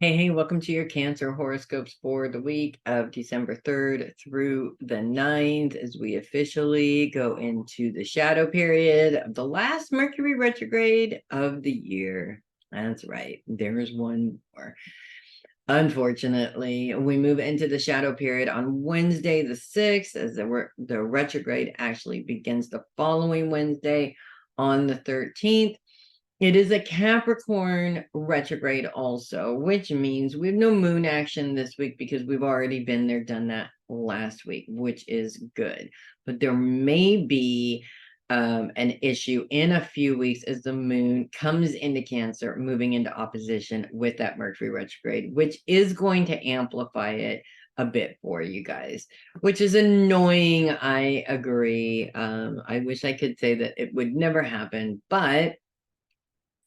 Hey, welcome to your Cancer horoscopes for the week of December 3rd through the 9th as we officially go into the shadow period of the last Mercury retrograde of the year. That's right, there's one more. Unfortunately, we move into the shadow period on Wednesday, the 6th, as the retrograde actually begins the following Wednesday on the 13th. It is a Capricorn retrograde also, which means we have no moon action this week because we've already been there, done that last week, which is good. But there may be an issue in a few weeks as the moon comes into Cancer, moving into opposition with that Mercury retrograde, which is going to amplify it a bit for you guys, which is annoying. I agree. I wish I could say that it would never happen, but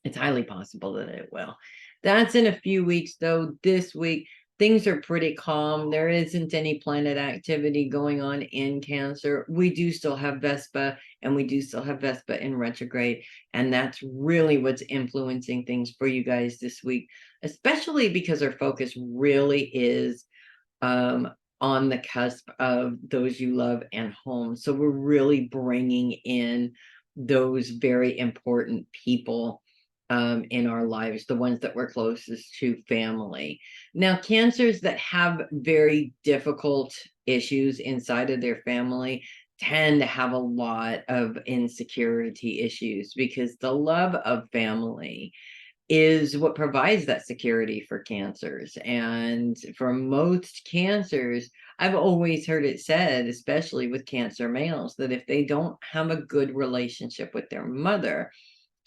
it's highly possible that it will. That's in a few weeks, though. This week, things are pretty calm. There isn't any planet activity going on in Cancer. We do still have Vespa, and we do still have Vespa in retrograde. And that's really what's influencing things for you guys this week, especially because our focus really is on the cusp of those you love and home. So we're really bringing in those very important people in our lives, the ones that we're closest to, family. Now, cancers that have very difficult issues inside of their family tend to have a lot of insecurity issues because the love of family is what provides that security for cancers. And for most cancers, I've always heard it said, especially with Cancer males, that if they don't have a good relationship with their mother,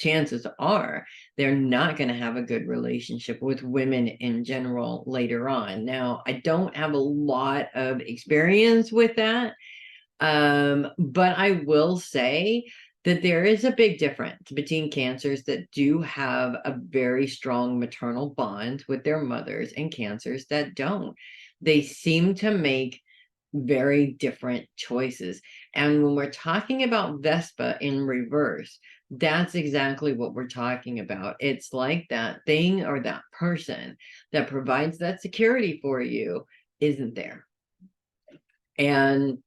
chances are they're not going to have a good relationship with women in general later on. Now, I don't have a lot of experience with that, but I will say that there is a big difference between cancers that do have a very strong maternal bond with their mothers and cancers that don't. They seem to make very different choices. And when we're talking about Vespa in reverse, that's exactly what we're talking about. It's like that thing or that person that provides that security for you isn't there. And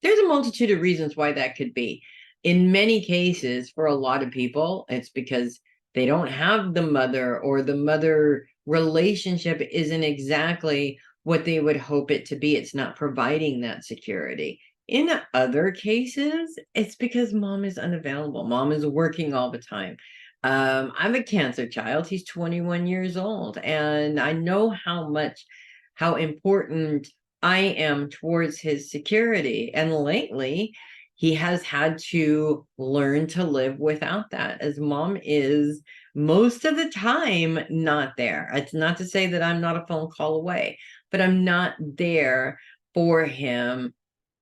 there's a multitude of reasons why that could be. In many cases, for a lot of people, it's because they don't have the mother, or the mother relationship isn't exactly what they would hope it to be. It's not providing that security. In other cases, it's because mom is unavailable. Mom is working all the time. I'm a Cancer child. He's 21 years old, and I know how important I am towards his security. And lately, he has had to learn to live without that, as mom is most of the time not there. It's not to say that I'm not a phone call away, but I'm not there for him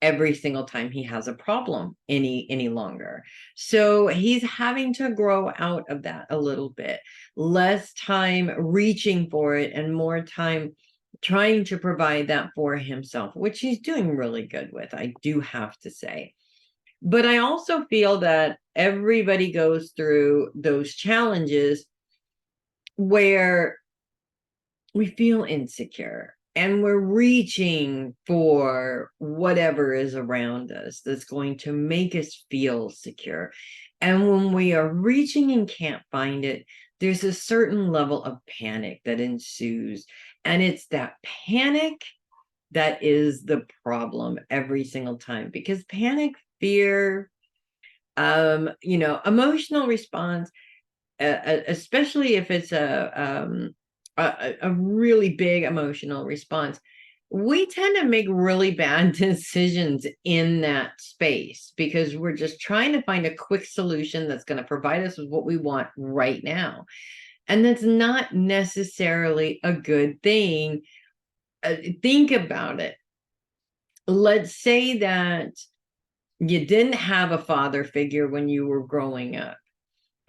every single time he has a problem any longer. So he's having to grow out of that a little bit. Less time reaching for it and more time trying to provide that for himself, which he's doing really good with, I do have to say. But I also feel that everybody goes through those challenges where we feel insecure and we're reaching for whatever is around us that's going to make us feel secure. And when we are reaching and can't find it, there's a certain level of panic that ensues. And it's that panic that is the problem every single time, because panic, fear, emotional response, especially if it's a really big emotional response, we tend to make really bad decisions in that space because we're just trying to find a quick solution that's going to provide us with what we want right now. And that's not necessarily a good thing. Think about it. Let's say that you didn't have a father figure when you were growing up.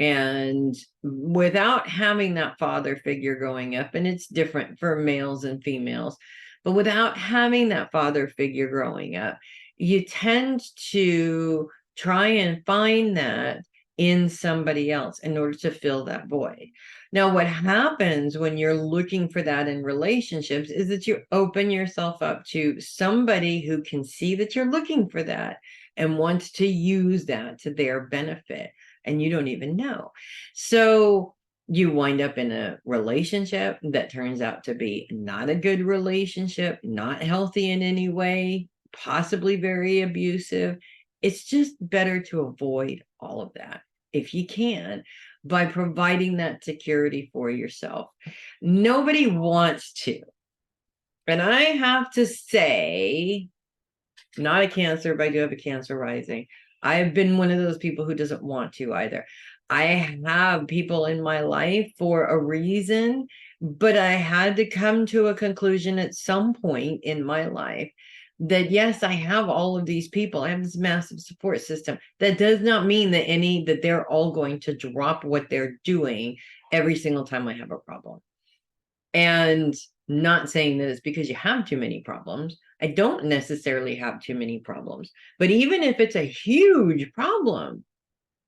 And without having that father figure growing up, and it's different for males and females, but without having that father figure growing up, you tend to try and find that in somebody else in order to fill that void. Now, what happens when you're looking for that in relationships is that you open yourself up to somebody who can see that you're looking for that and wants to use that to their benefit, and you don't even know. So you wind up in a relationship that turns out to be not a good relationship, not healthy in any way, possibly very abusive. It's just better to avoid all of that if you can, by providing that security for yourself. Nobody wants to. And I have to say, not a Cancer, but I do have a Cancer rising. I've been one of those people who doesn't want to either. I have people in my life for a reason, but I had to come to a conclusion at some point in my life that yes, I have all of these people. I have this massive support system. That does not mean that they're all going to drop what they're doing every single time I have a problem. And not saying that it's because you have too many problems. I don't necessarily have too many problems, but even if it's a huge problem,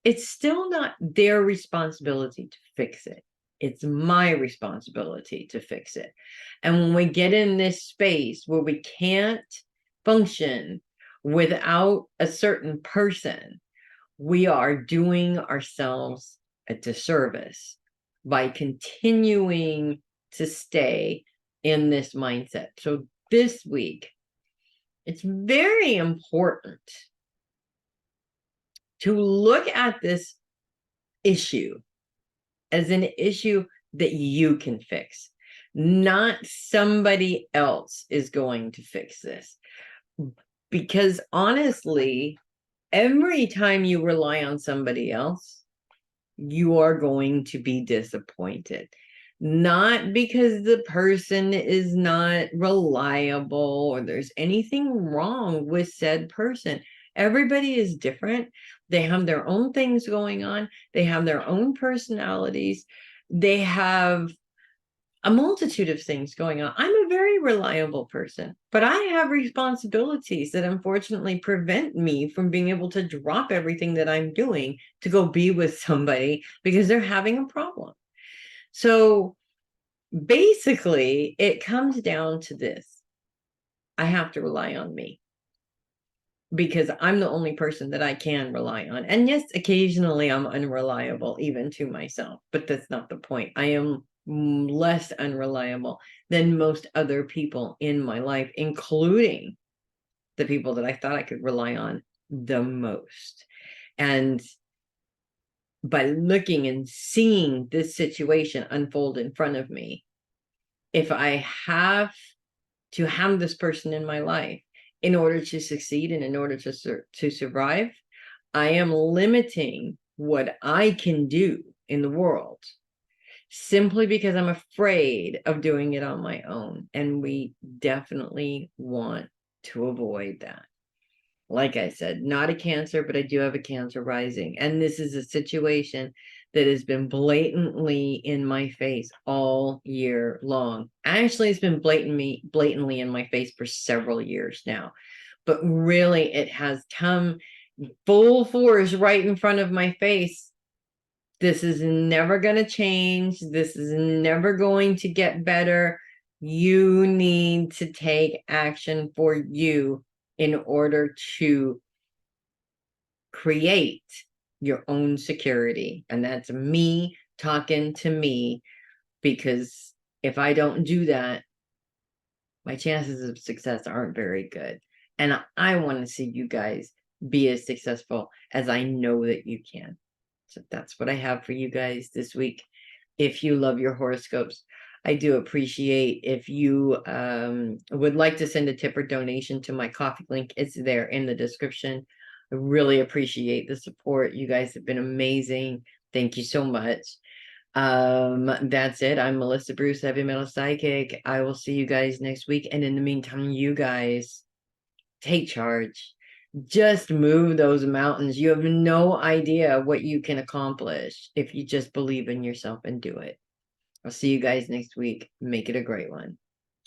it's still not their responsibility to fix it. It's my responsibility to fix it. And when we get in this space where we can't function without a certain person, we are doing ourselves a disservice by continuing to stay in this mindset. So this week, it's very important to look at this issue as an issue that you can fix. Not somebody else is going to fix this. Because honestly, every time you rely on somebody else, you are going to be disappointed. Not because the person is not reliable or there's anything wrong with said person. Everybody is different. They have their own things going on. They have their own personalities. They have a multitude of things going on. I'm a very reliable person, but I have responsibilities that unfortunately prevent me from being able to drop everything that I'm doing to go be with somebody because they're having a problem. So basically, it comes down to this. I have to rely on me because I'm the only person that I can rely on. And yes, occasionally I'm unreliable, even to myself, but that's not the point. I am less unreliable than most other people in my life, including the people that I thought I could rely on the most. And by looking and seeing this situation unfold in front of me, if I have to have this person in my life in order to succeed and in order to survive, I am limiting what I can do in the world simply because I'm afraid of doing it on my own. And we definitely want to avoid that. Like I said, not a Cancer, but I do have a Cancer rising. And this is a situation that has been blatantly in my face all year long. Actually, it's been blatantly in my face for several years now. But really, it has come full force right in front of my face. This is never going to change. This is never going to get better. You need to take action for you in order to create your own security. And that's me talking to me, because if I don't do that, my chances of success aren't very good. And I want to see you guys be as successful as I know that you can. So that's what I have for you guys this week. If you love your horoscopes, I do appreciate if you would like to send a tip or donation to my Ko-fi link. It's there in the description. I really appreciate the support. You guys have been amazing. Thank you so much. That's it. I'm Melissa Bruce, Heavy Metal Psychic. I will see you guys next week. And in the meantime, you guys take charge. Just move those mountains. You have no idea what you can accomplish if you just believe in yourself and do it. I'll see you guys next week. Make it a great one.